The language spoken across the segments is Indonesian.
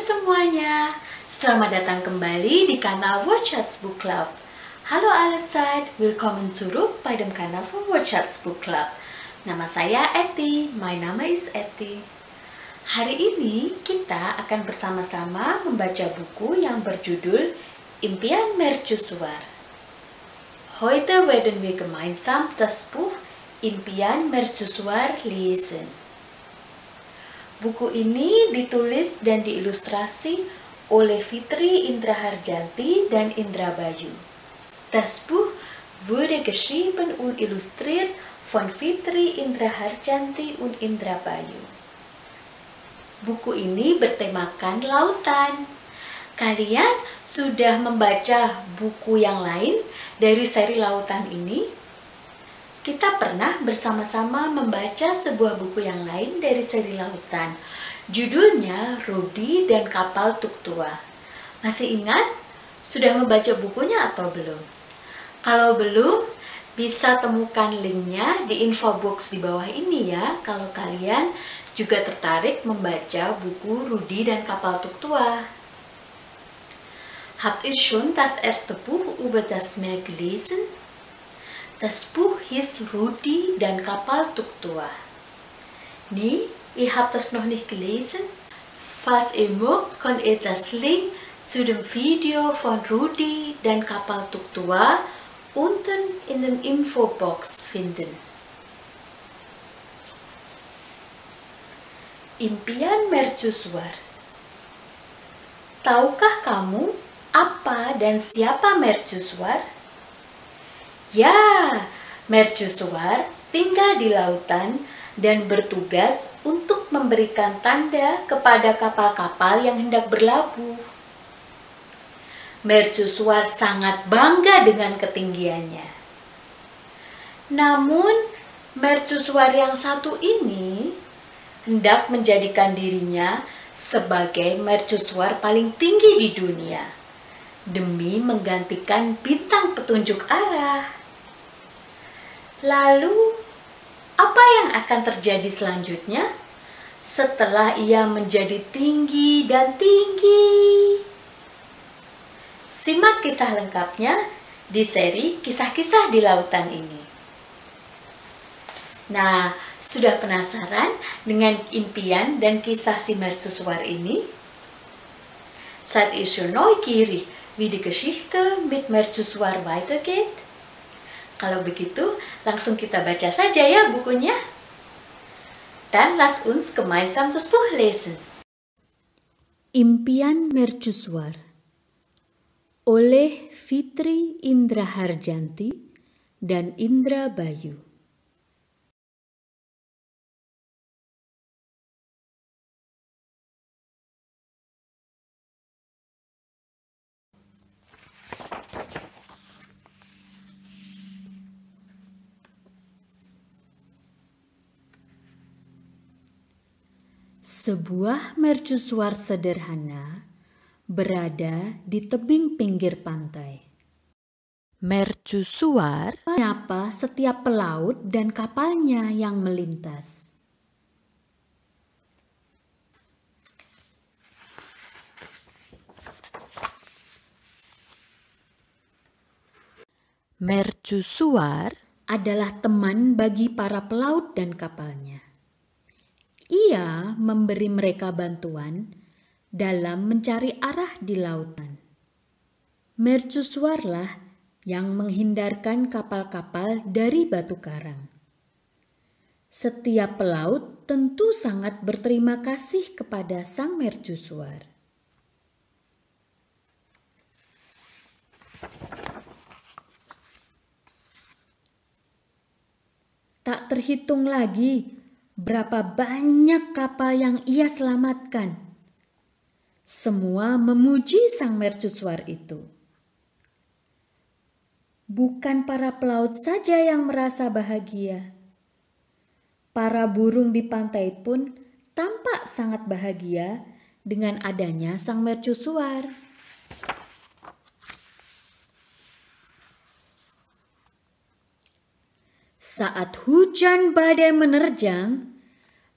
semuanya, selamat datang kembali di kanal Wordshots Book Club. Hallo allezeit, willkommen zurück bei dem Kanal von Wordshots Book Club. Nama saya Etty, my name is Etty. Hari ini kita akan bersama-sama membaca buku yang berjudul Impian Mercusuar. Heute werden wir gemeinsam das Buch Impian Mercusuar lesen. Buku ini ditulis dan diilustrasi oleh Fitri Indra Harjanti dan Indra Bayu. Das Buch wurde geschrieben und illustriert von Fitri Indra Harjanti und Indra Bayu. Buku ini bertemakan lautan. Kalian sudah membaca buku yang lain dari seri lautan ini? Kita pernah bersama-sama membaca sebuah buku yang lain dari seri lautan. Judulnya Rudy dan Kapal Tuk Tua. Masih ingat? Sudah membaca bukunya atau belum? Kalau belum, bisa temukan linknya di info box di bawah ini ya. Kalau kalian juga tertarik membaca buku Rudy dan Kapal Tuk Tua. Habt ihr schon das erste Buch über das Meer gelesen? Das Buch hieß Rudy dan Kapal Tuk Tua. Nee, ihr habt das noch nicht gelesen? Falls ihr mögt, könnt ihr das Link zu dem Video von Rudy dan Kapal Tuk Tua unten in der Infobox finden. Impian Mercusuar. Tahukah kamu apa dan siapa Mercusuar? Ya, Mercusuar tinggal di lautan dan bertugas untuk memberikan tanda kepada kapal-kapal yang hendak berlabuh. Mercusuar sangat bangga dengan ketinggiannya. Namun, Mercusuar yang satu ini hendak menjadikan dirinya sebagai Mercusuar paling tinggi di dunia, demi menggantikan bintang petunjuk arah. Lalu, apa yang akan terjadi selanjutnya setelah ia menjadi tinggi dan tinggi? Simak kisah lengkapnya di seri Kisah-Kisah di Lautan ini. Nah, sudah penasaran dengan impian dan kisah si Mercusuar ini? Seid ihr schon neugierig, wie die Geschichte mit Mercusuar weitergeht? Kalau begitu, langsung kita baca saja ya bukunya. Dan lass uns gemeinsam das Buch lesen. Impian Mercusuar oleh Fitri Indra Harjanti dan Indra Bayu. Sebuah mercusuar sederhana berada di tebing pinggir pantai. Mercusuar menyapa setiap pelaut dan kapalnya yang melintas. Mercusuar adalah teman bagi para pelaut dan kapalnya. Ia memberi mereka bantuan dalam mencari arah di lautan. Mercusuarlah yang menghindarkan kapal-kapal dari batu karang. Setiap pelaut tentu sangat berterima kasih kepada sang mercusuar. Tak terhitung lagi berapa banyak kapal yang ia selamatkan. Semua memuji sang mercusuar itu. Bukan para pelaut saja yang merasa bahagia. Para burung di pantai pun tampak sangat bahagia dengan adanya sang mercusuar. Saat hujan badai menerjang,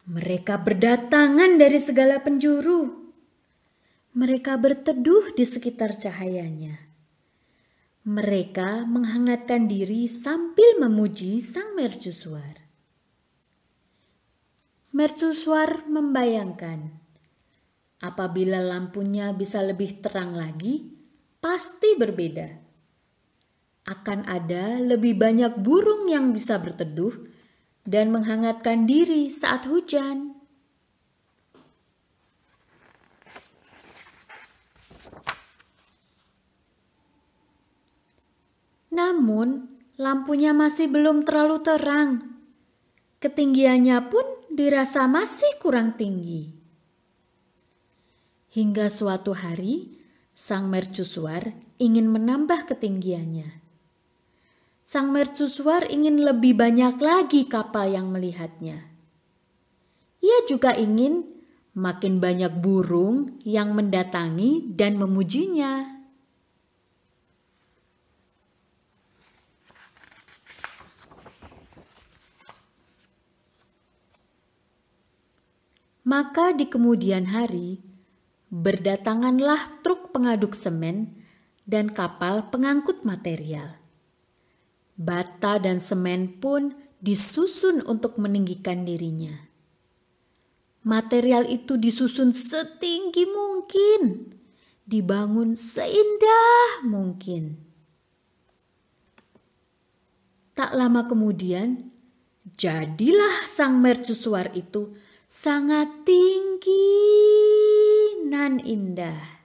mereka berdatangan dari segala penjuru. Mereka berteduh di sekitar cahayanya. Mereka menghangatkan diri sambil memuji sang mercusuar. Mercusuar membayangkan, apabila lampunya bisa lebih terang lagi, pasti berbeda. Akan ada lebih banyak burung yang bisa berteduh dan menghangatkan diri saat hujan. Namun, lampunya masih belum terlalu terang. Ketinggiannya pun dirasa masih kurang tinggi. Hingga suatu hari, sang mercusuar ingin menambah ketinggiannya. Sang mercusuar ingin lebih banyak lagi kapal yang melihatnya. Ia juga ingin makin banyak burung yang mendatangi dan memujinya. Maka di kemudian hari, berdatanganlah truk pengaduk semen dan kapal pengangkut material. Bata dan semen pun disusun untuk meninggikan dirinya. Material itu disusun setinggi mungkin, dibangun seindah mungkin. Tak lama kemudian, jadilah sang mercusuar itu sangat tinggi nan indah.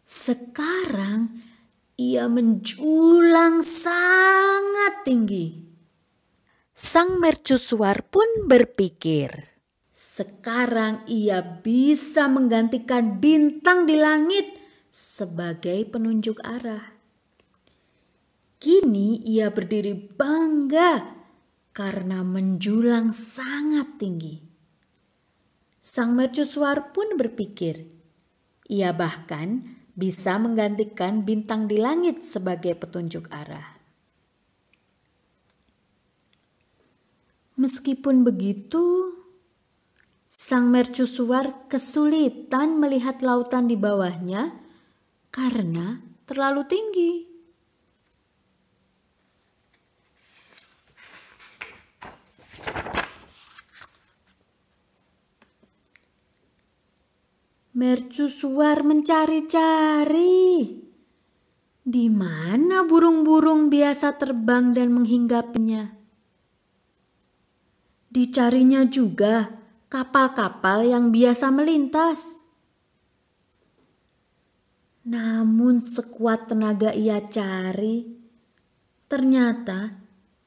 Sekarang ia menjulang sangat tinggi. Sang mercusuar pun berpikir, sekarang ia bisa menggantikan bintang di langit sebagai penunjuk arah. Kini ia berdiri bangga karena menjulang sangat tinggi. Sang mercusuar pun berpikir, ia bahkan bisa menggantikan bintang di langit sebagai petunjuk arah. Meskipun begitu, sang mercusuar kesulitan melihat lautan di bawahnya karena terlalu tinggi. Mercusuar mencari-cari. Di mana burung-burung biasa terbang dan menghinggapinya? Dicarinya juga kapal-kapal yang biasa melintas. Namun sekuat tenaga ia cari, ternyata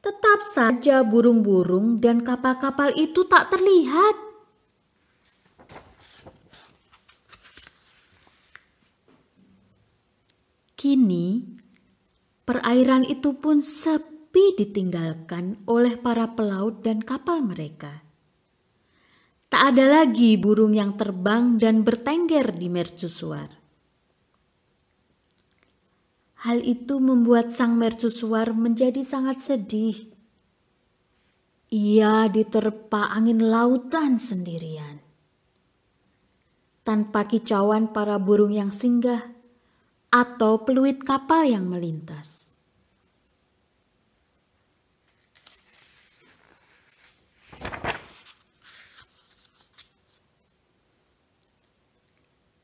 tetap saja burung-burung dan kapal-kapal itu tak terlihat. Kini, perairan itu pun sepi ditinggalkan oleh para pelaut dan kapal mereka. Tak ada lagi burung yang terbang dan bertengger di mercusuar. Hal itu membuat sang mercusuar menjadi sangat sedih. Ia diterpa angin lautan sendirian. Tanpa kicauan para burung yang singgah atau peluit kapal yang melintas.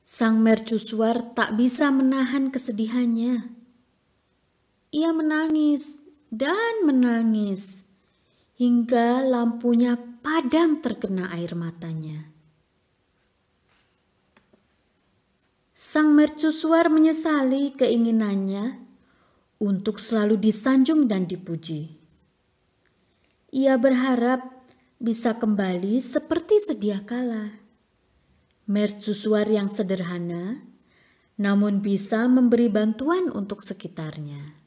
Sang mercusuar tak bisa menahan kesedihannya. Ia menangis dan menangis hingga lampunya padam terkena air matanya. Sang mercusuar menyesali keinginannya untuk selalu disanjung dan dipuji. Ia berharap bisa kembali seperti sedia kala. Mercusuar yang sederhana, namun bisa memberi bantuan untuk sekitarnya.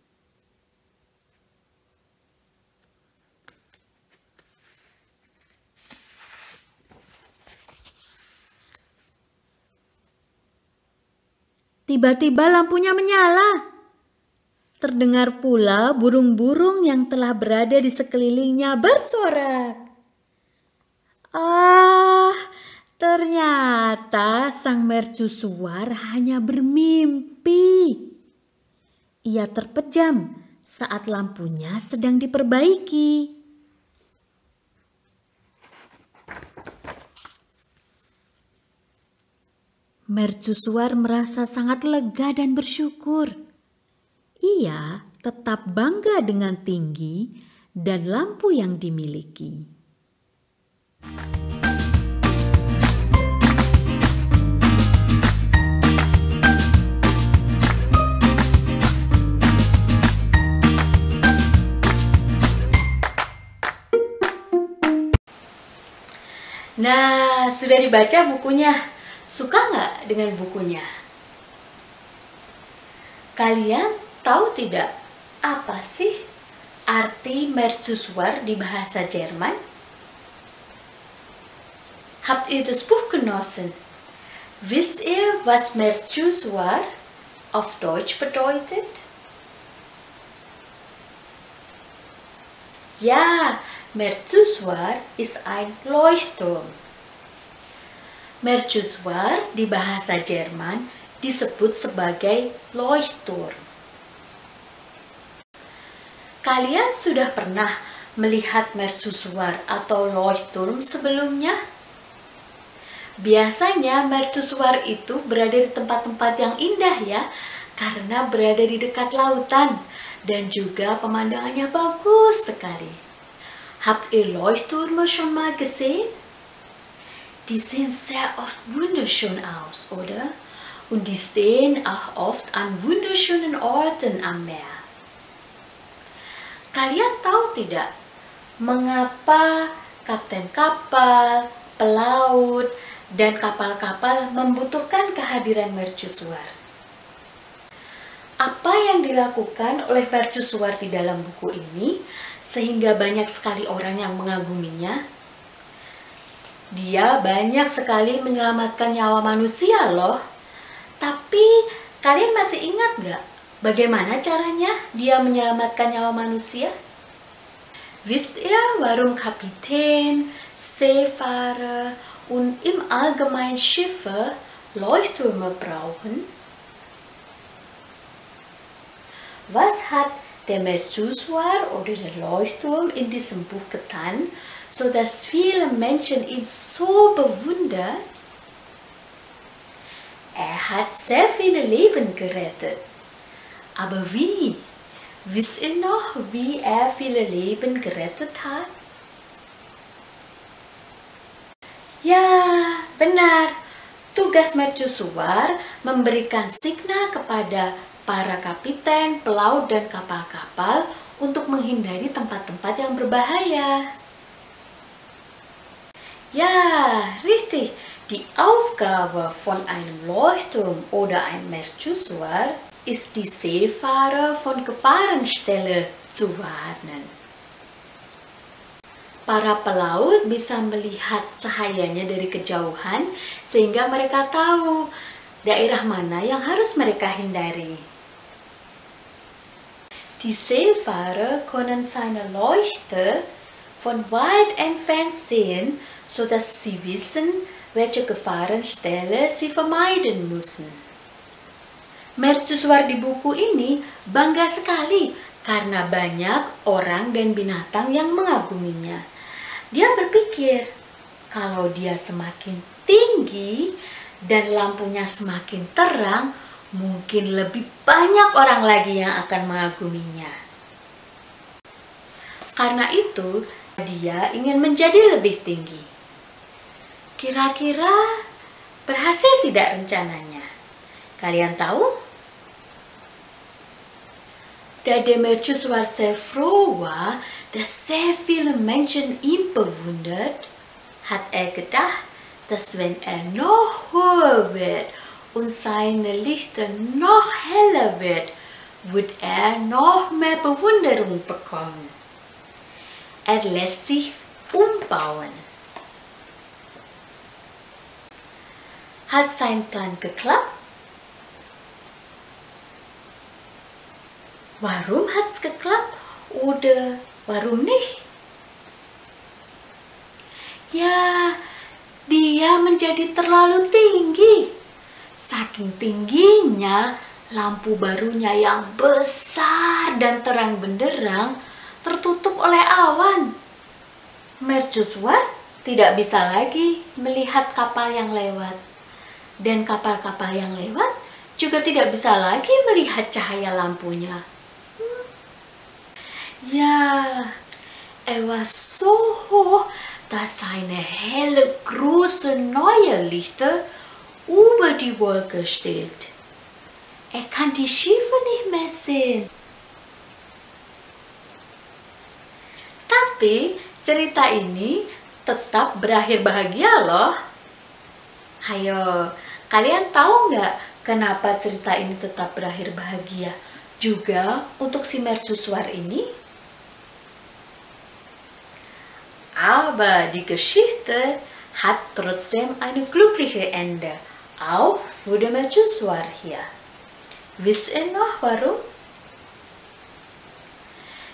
Tiba-tiba lampunya menyala. Terdengar pula burung-burung yang telah berada di sekelilingnya bersorak. Ah, ternyata sang mercusuar hanya bermimpi. Ia terpejam saat lampunya sedang diperbaiki. Mercusuar merasa sangat lega dan bersyukur. Ia tetap bangga dengan tinggi dan lampu yang dimiliki. Nah, sudah dibaca bukunya. Suka nggak dengan bukunya? Kalian tahu tidak apa sih arti mercusuar di bahasa Jerman? Habt ihr das Buch genossen? Wisst ihr, was mercusuar auf Deutsch bedeutet? Ja, mercusuar ist ein Leuchtturm. Mercusuar di bahasa Jerman disebut sebagai Leuchtturm. Kalian sudah pernah melihat mercusuar atau Leuchtturm sebelumnya? Biasanya mercusuar itu berada di tempat-tempat yang indah ya, karena berada di dekat lautan dan juga pemandangannya bagus sekali. Habt ihr Leuchttürme schon mal gesehen? Die sehen sehr oft wunderschön aus, oder? Und die stehen auch oft an wunderschönen Orten am Meer. Kalian tahu tidak mengapa kapten kapal, pelaut, dan kapal-kapal membutuhkan kehadiran mercusuar? Apa yang dilakukan oleh mercusuar di dalam buku ini sehingga banyak sekali orang yang mengaguminya? Dia banyak sekali menyelamatkan nyawa manusia loh. Tapi kalian masih ingat gak bagaimana caranya dia menyelamatkan nyawa manusia? Wisst ihr, warum Kapitän, Seefahrer und im Allgemeinen Schiffe Leuchttürme brauchen? Was hat der Mercusuar oder der Leuchtturm in diesem Buch getan, sodass viele Menschen ihn so bewundern? Er hat sehr viele Leben gerettet. Aber wie? Wisst ihr noch, wie er viele Leben gerettet hat? Ya, benar. Tugas mercusuar memberikan signal kepada para kapiten, pelaut, dan kapal-kapal untuk menghindari tempat-tempat yang berbahaya. Ja, richtig. Die Aufgabe von einem Leuchtturm oder einem Mercusuar ist, die Seefahrer von Gefahrenstelle zu warnen. Para pelaut bisa melihat cahayanya dari kejauhan sehingga mereka tahu daerah mana yang harus mereka hindari. Die Seefahrer können seine Leuchte von weit entfernt sehen, sodass sie wissen, welche Gefahrenstelle sie vermeiden müssen. Mercusuar di buku ini bangga sekali karena banyak orang dan binatang yang mengaguminya. Dia berpikir, kalau dia semakin tinggi dan lampunya semakin terang, mungkin lebih banyak orang lagi yang akan mengaguminya. Karena itu, dia ingin menjadi lebih tinggi. Kira-kira berhasil tidak rencananya? Kalian tahu? Da der Mercusuar sehr froh war, dass sehr viele Menschen ihn bewundert, hat er gedacht, dass wenn er noch höher wird und seine Lichter noch heller wird er noch mehr Bewunderung bekommen. Er lässt sich umbauen. Hat sein Plan geklappt? Warum hat's geklappt oder warum nicht? Ya, dia menjadi terlalu tinggi. Saking tingginya, lampu barunya yang besar dan terang benderang tertutup oleh awan. Mercusuar tidak bisa lagi melihat kapal yang lewat. Dan kapal-kapal yang lewat juga tidak bisa lagi melihat cahaya lampunya. Ja, war so hoch, dass seine helle, große neue Lichter über die Wolke steht. Kann die Schiffe nicht mehr sehen. Tapi cerita ini tetap berakhir bahagia loh. Hayo, kalian tahu nggak kenapa cerita ini tetap berakhir bahagia? Juga untuk si Mercusuar ini? Aber die Geschichte hat trotzdem eine glückliche Ende, auch für den Mercusuar hier. Wisst ihr noch warum?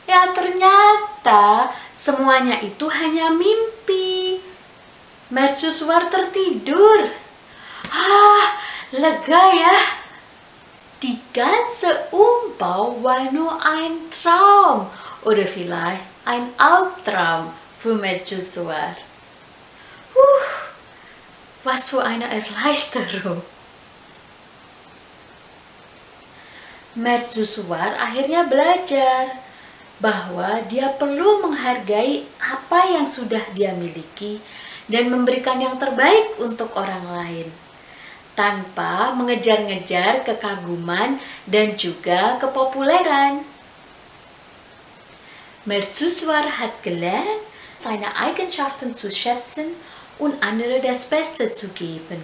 Ya, ternyata semuanya itu hanya mimpi. Mercusuar tertidur. Lega ya. Die ganze Umbau war nur ein Traum oder vielleicht ein Albtraum für Mercusuar. Was für eine Erleichterung. Mercusuar akhirnya belajar bahwa dia perlu menghargai apa yang sudah dia miliki dan memberikan yang terbaik untuk orang lain, tanpa mengejar-ngejar kekaguman dan juga kepopuleran. Mercusuar hat gelernt, seine Eigenschaften zu schätzen und andere das Beste zu geben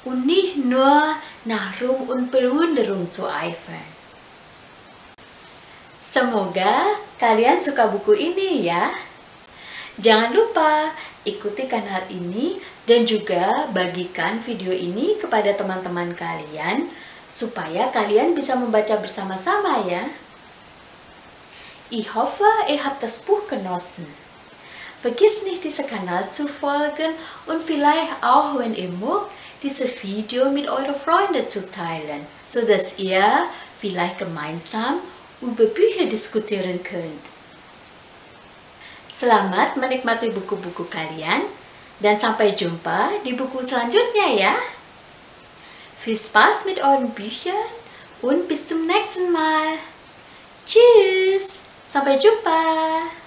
und nicht nur nach Ruhm und Bewunderung zu eifern. Semoga kalian suka buku ini ya. Jangan lupa ikuti kanal ini dan juga bagikan video ini kepada teman-teman kalian supaya kalian bisa membaca bersama-sama ya. Ich hoffe, ihr habt das Buch genossen. Vergiss nicht, diesen Kanal zu folgen und vielleicht auch, wenn ihr mögt, dieses Video mit euren Freunden zu teilen, sodass ihr vielleicht gemeinsam über Bücher diskutieren könnt. Selamat menikmati buku-buku kalian dan sampai jumpa di buku selanjutnya ya. Viel Spaß mit euren Büchern und bis zum nächsten Mal. Tschüss, sampai jumpa.